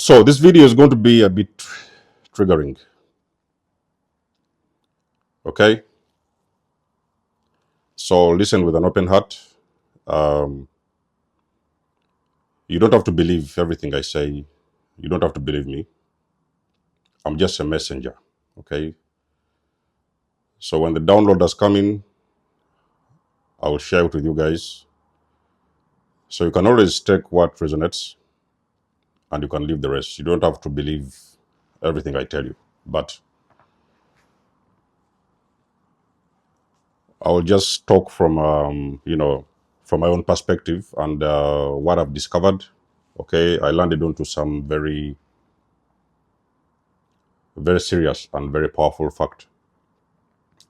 So this video is going to be a bit triggering, okay? So listen with an open heart. Um, you don't have to believe everything I say. You don't have to believe me. I'm just a messenger, okay? So when the downloaders come in, I will share it with you guys. So you can always take what resonates and you can leave the rest. You don't have to believe everything I tell you. But I will just talk from, from my own perspective and what I've discovered. Okay, I landed onto some very, very serious and very powerful fact.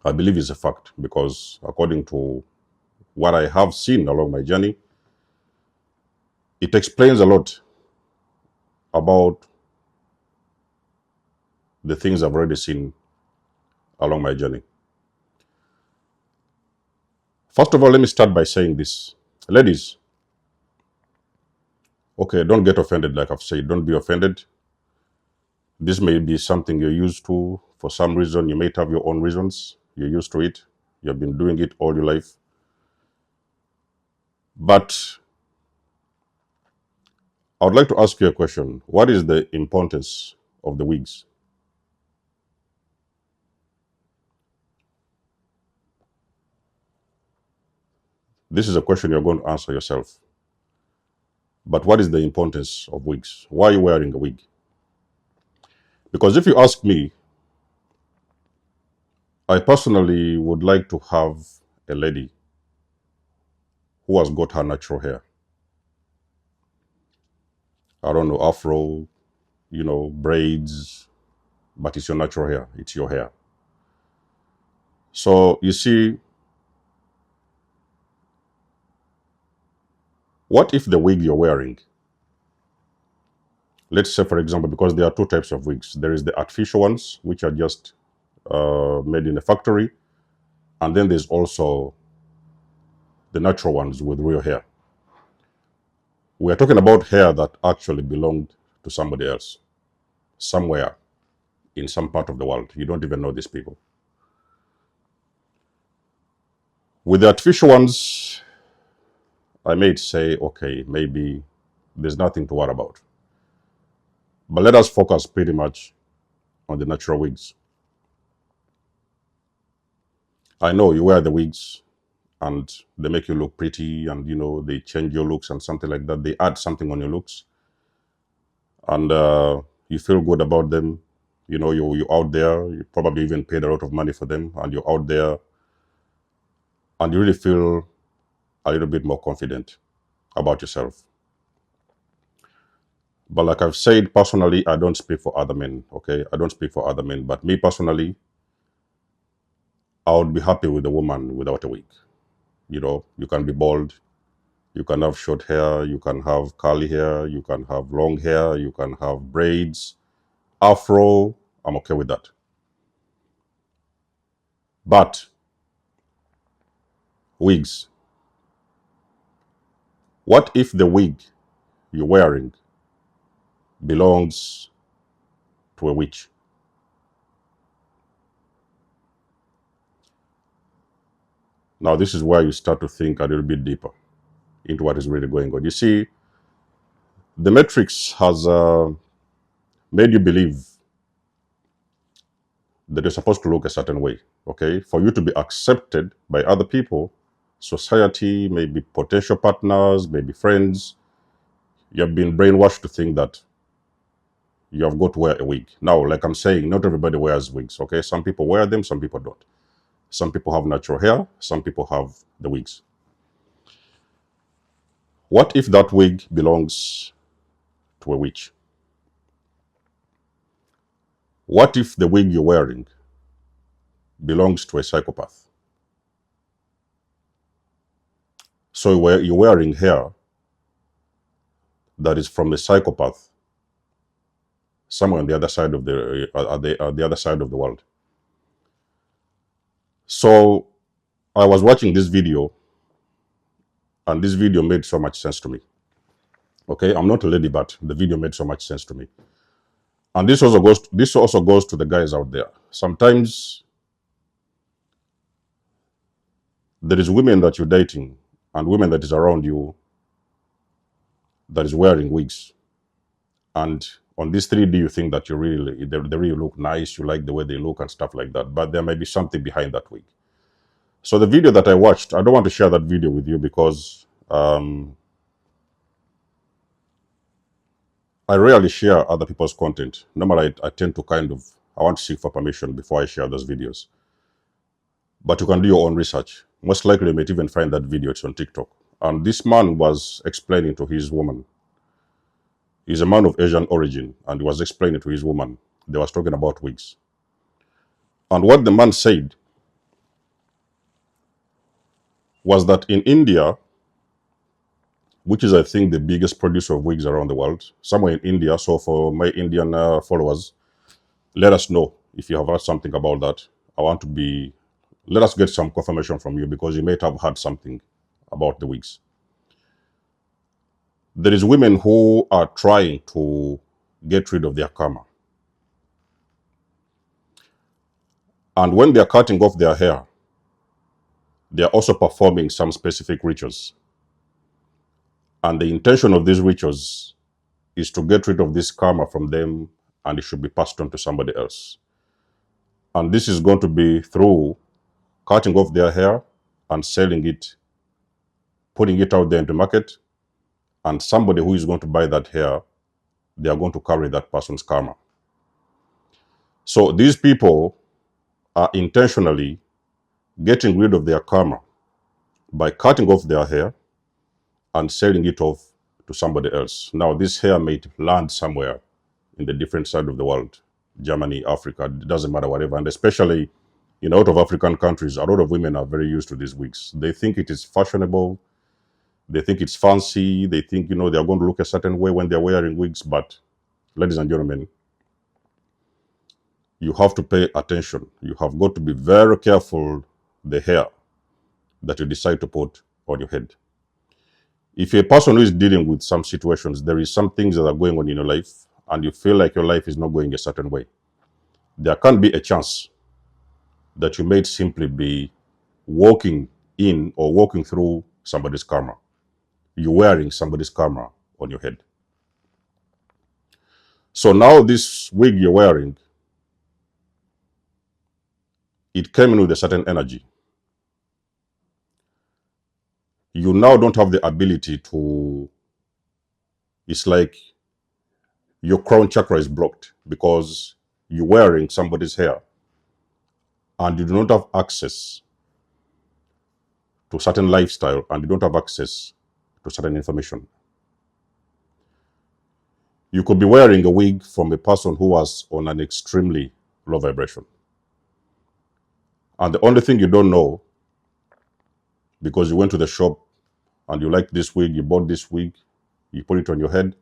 I believe it's a fact because according to what I have seen along my journey, it explains a lot about the things I've already seen along my journey. First of all, let me start by saying this. Ladies, okay, don't get offended, like I've said. Don't be offended. This may be something you're used to. For some reason, you might have your own reasons. You're used to it. You've been doing it all your life. But I would like to ask you a question. What is the importance of the wigs? This is a question you're going to answer yourself. But what is the importance of wigs? Why are you wearing a wig? Because if you ask me, I personally would like to have a lady who has got her natural hair. I don't know, afro, braids, but it's your natural hair. It's your hair. So you see, what if the wig you're wearing, let's say, for example, because there are two types of wigs. There is the artificial ones, which are just made in a factory. And then there's also the natural ones with real hair. We are talking about hair that actually belonged to somebody else, somewhere in some part of the world. You don't even know these people. With the artificial ones, I may say, okay, maybe there's nothing to worry about. But let us focus pretty much on the natural wigs. I know you wear the wigs and they make you look pretty and, they change your looks and something like that. They add something on your looks. And you feel good about them. You're out there. You probably even paid a lot of money for them. And you're out there. And you really feel a little bit more confident about yourself. But like I've said, personally, I don't speak for other men, okay? I don't speak for other men. But me personally, I would be happy with a woman without a wig. You can be bald, you can have short hair, you can have curly hair, you can have long hair, you can have braids, afro. I'm okay with that. But wigs. What if the wig you're wearing belongs to a witch? Now, this is where you start to think a little bit deeper into what is really going on. You see, the Matrix has made you believe that you're supposed to look a certain way, okay? For you to be accepted by other people, society, maybe potential partners, maybe friends, you have been brainwashed to think that you have got to wear a wig. Now, like I'm saying, not everybody wears wigs, okay? Some people wear them, some people don't. Some people have natural hair, some people have the wigs. What if that wig belongs to a witch? What if the wig you're wearing belongs to a psychopath? So you're wearing hair that is from a psychopath somewhere on the other side of the other side of the world. So I was watching this video, and this video made so much sense to me. Okay, I'm not a lady, but the video made so much sense to me. And this also goes to the guys out there. Sometimes there is women that you're dating and women that is around you that is wearing wigs. And on this 3D, you think that they really look nice, you like the way they look and stuff like that. But there may be something behind that wig. So the video that I watched, I don't want to share that video with you because I rarely share other people's content. Normally, I tend to I want to seek for permission before I share those videos. But you can do your own research. Most likely, you might even find that video. It's on TikTok. And this man was explaining to his woman. He's a man of Asian origin, and he was explaining to his woman. They was talking about wigs. And what the man said was that in India, which is, I think, the biggest producer of wigs around the world, somewhere in India. So for my Indian followers, let us know if you have heard something about that. Let us get some confirmation from you because you may have heard something about the wigs. There is women who are trying to get rid of their karma. And when they are cutting off their hair, they are also performing some specific rituals. And the intention of these rituals is to get rid of this karma from them, and it should be passed on to somebody else. And this is going to be through cutting off their hair and selling it, putting it out there into market, and somebody who is going to buy that hair, they are going to carry that person's karma. So these people are intentionally getting rid of their karma by cutting off their hair and selling it off to somebody else. Now, this hair may land somewhere in the different side of the world, Germany, Africa, it doesn't matter, whatever. And especially in out of African countries, a lot of women are very used to these wigs. They think it is fashionable. They think it's fancy. They think, they're going to look a certain way when they're wearing wigs. But ladies and gentlemen, you have to pay attention. You have got to be very careful the hair that you decide to put on your head. If you're a person who is dealing with some situations, there is some things that are going on in your life, and you feel like your life is not going a certain way, there can be a chance that you may simply be walking in or walking through somebody's karma. You're wearing somebody's karma on your head. So now this wig you're wearing, it came in with a certain energy. You now don't have the ability to, it's like your crown chakra is blocked because you're wearing somebody's hair and you do not have access to certain lifestyle and you don't have access to certain information. You could be wearing a wig from a person who was on an extremely low vibration. And the only thing you don't know, because you went to the shop and you like this wig, you bought this wig, you put it on your head,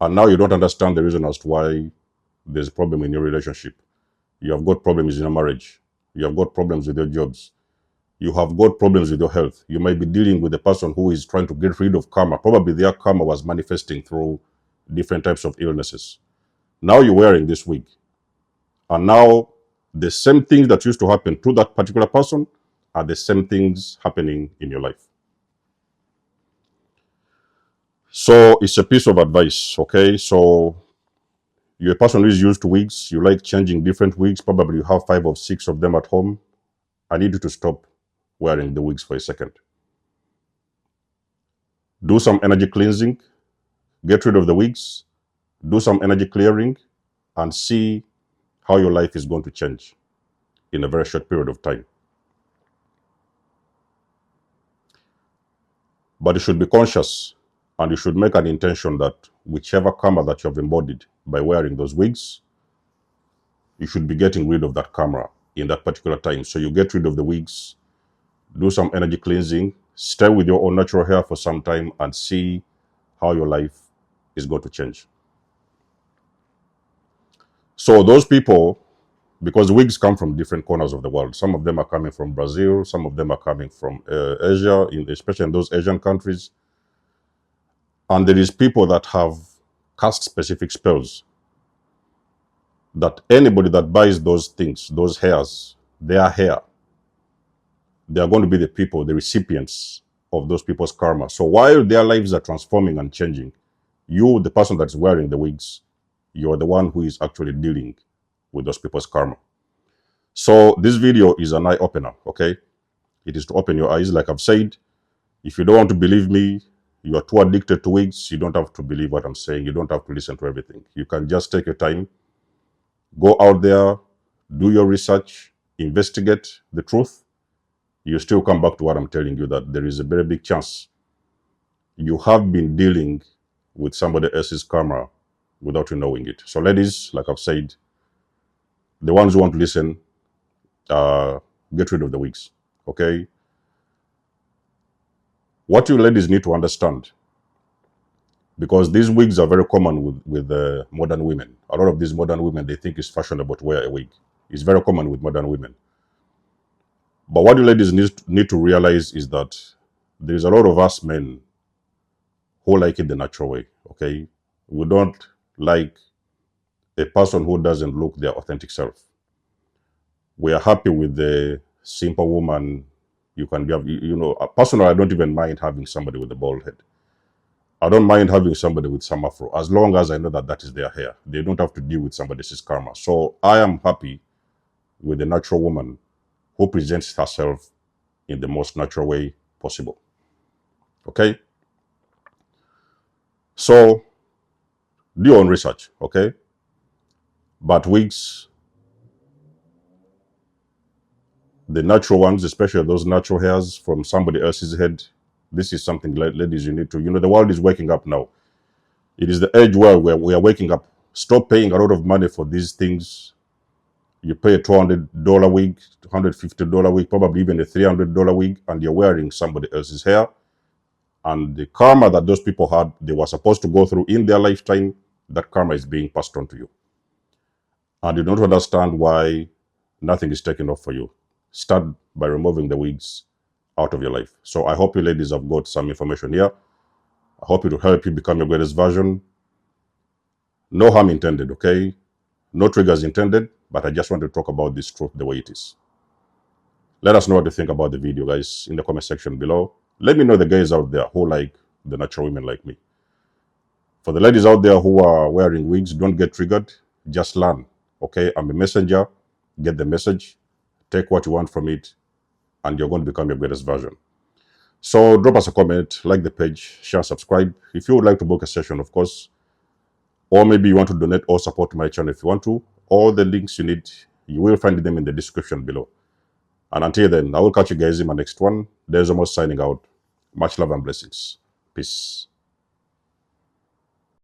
and now you don't understand the reason as to why there's a problem in your relationship. You have got problems in your marriage. You have got problems with your jobs. You have got problems with your health. You might be dealing with a person who is trying to get rid of karma. Probably their karma was manifesting through different types of illnesses. Now you're wearing this wig. And now the same things that used to happen to that particular person are the same things happening in your life. So it's a piece of advice, okay? So you're a person who is used to wigs. You like changing different wigs. Probably you have 5 or 6 of them at home. I need you to stop wearing the wigs for a second. Do some energy cleansing. Get rid of the wigs. Do some energy clearing and see how your life is going to change in a very short period of time. But you should be conscious and you should make an intention that whichever karma that you have embodied by wearing those wigs, you should be getting rid of that karma in that particular time. So you get rid of the wigs, do some energy cleansing, stay with your own natural hair for some time and see how your life is going to change. So those people, because wigs come from different corners of the world. Some of them are coming from Brazil. Some of them are coming from Asia, especially in those Asian countries. And there is people that have cast specific spells that anybody that buys those things, those hairs, their hair, they are going to be the people, the recipients of those people's karma. So while their lives are transforming and changing, you, the person that's wearing the wigs, you're the one who is actually dealing with those people's karma. So this video is an eye opener, okay? It is to open your eyes. Like I've said, if you don't want to believe me, you are too addicted to wigs, you don't have to believe what I'm saying. You don't have to listen to everything. You can just take your time, go out there, do your research, investigate the truth. You still come back to what I'm telling you, that there is a very big chance you have been dealing with somebody else's karma without you knowing it. So ladies, like I've said, the ones who want to listen, get rid of the wigs, okay? What you ladies need to understand, because these wigs are very common with modern women. A lot of these modern women, they think it's fashionable to wear a wig. It's very common with modern women. But what you ladies need to realize is that there's a lot of us men who like it the natural way, okay? We don't like a person who doesn't look their authentic self. We are happy with the simple woman. You can have, you know, personally, I don't even mind having somebody with a bald head. I don't mind having somebody with some afro, as long as I know that that is their hair. They don't have to deal with somebody else's karma. So I am happy with a natural woman who presents herself in the most natural way possible. Okay? So do your own research, okay? But wigs, the natural ones, especially those natural hairs from somebody else's head, this is something, ladies, you need to, you know, the world is waking up now. It is the age where we are waking up. Stop paying a lot of money for these things. You pay a $200 wig, $150 wig, probably even a $300 wig, and you're wearing somebody else's hair. And the karma that those people had, they were supposed to go through in their lifetime, that karma is being passed on to you. And you don't understand why nothing is taken off for you. Start by removing the wigs out of your life. So I hope you ladies have got some information here. I hope it will help you become your greatest version. No harm intended, okay? No triggers intended, but I just want to talk about this truth the way it is. Let us know what you think about the video, guys, in the comment section below. Let me know the guys out there who like the natural women like me. For the ladies out there who are wearing wigs, don't get triggered. Just learn, okay? I'm a messenger. Get the message. Take what you want from it, and you're going to become your greatest version. So drop us a comment, like the page, share, subscribe. If you would like to book a session, of course, or maybe you want to donate or support my channel if you want to, all the links you need, you will find them in the description below. And until then, I will catch you guys in my next one. There's almost signing out. Much love and blessings. Peace.